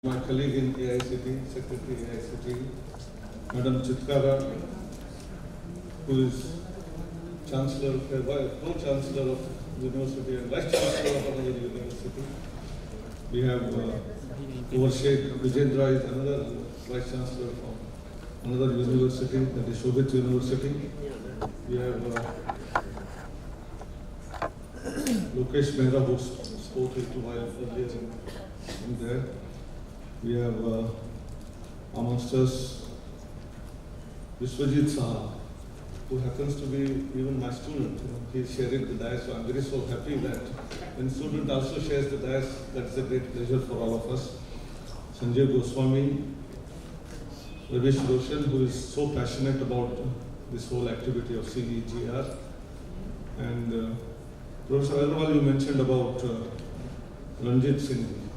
My colleague in AICTE, Secretary AICTE, Madam Chitkara, who is Chancellor, Pro-Chancellor of University and Vice Chancellor of another university. We have Sheikh Vijendra is another Vice Chancellor from another university, that is Shobhit University. We have Lokesh Mehra, who spoke a little while earlier in there. We have amongst us Vishwajit Saha, who happens to be even my student. He is sharing the dais, so I am very so happy that when student also shares the dais, that's a great pleasure for all of us. Sanjay Goswami, Ravish Roshan, who is so passionate about this whole activity of CEGR, and Professor Agarwal, you mentioned about Ranjit Singh,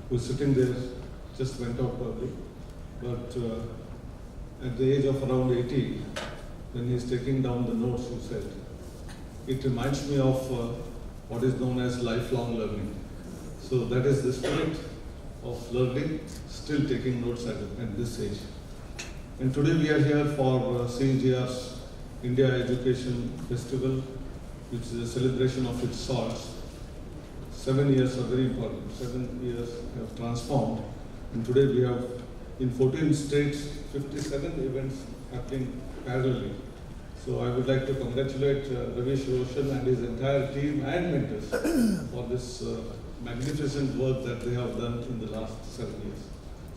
who is sitting there, just went out early, but at the age of around 80, when he is taking down the notes, you said, it reminds me of what is known as lifelong learning. So that is the spirit of learning, still taking notes at this age. And today we are here for CEGR's India Education Festival, which is a celebration of its salts. 7 years are very important. 7 years have transformed. And today we have, in 14 states, 57 events happening parallelly. So I would like to congratulate Ravish Roshan and his entire team and mentors for this magnificent work that they have done in the last 7 years.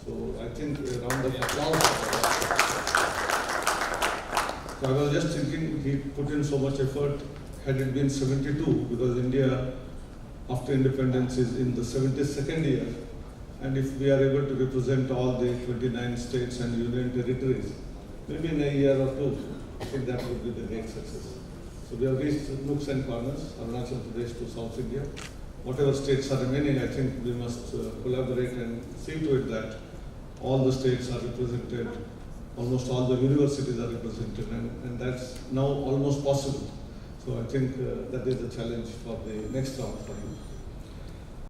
So I think a round of applause. So I was just thinking, he put in so much effort. Had it been 72, because India after independence is in the 72nd year, and if we are able to represent all the 29 states and union territories, maybe in a year or two, I think that would be the great success. So we have reached nooks and corners, Arunachal Pradesh to South India. Whatever states are remaining, I think we must collaborate and see to it that all the states are represented, almost all the universities are represented, and that's now almost possible. So I think that is the challenge for the next round for you.